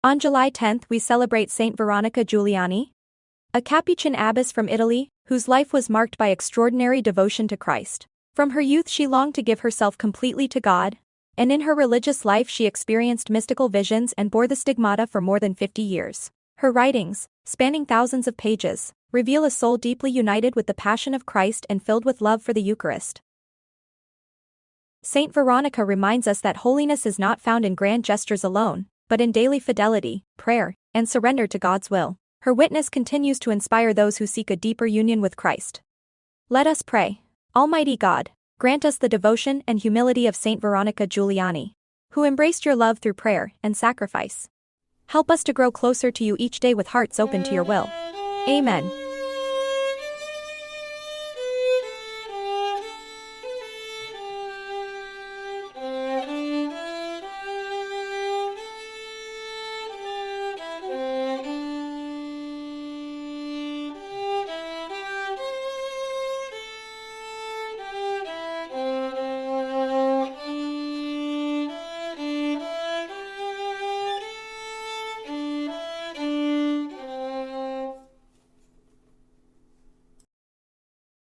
On July 10th, we celebrate Saint Veronica Giuliani, a Capuchin abbess from Italy, whose life was marked by extraordinary devotion to Christ. From her youth she longed to give herself completely to God, and in her religious life she experienced mystical visions and bore the stigmata for more than 50 years. Her writings, spanning thousands of pages, reveal a soul deeply united with the passion of Christ and filled with love for the Eucharist. Saint Veronica reminds us that holiness is not found in grand gestures alone, but in daily fidelity, prayer, and surrender to God's will. Her witness continues to inspire those who seek a deeper union with Christ. Let us pray. Almighty God, grant us the devotion and humility of Saint Veronica Giuliani, who embraced your love through prayer and sacrifice. Help us to grow closer to you each day with hearts open to your will. Amen.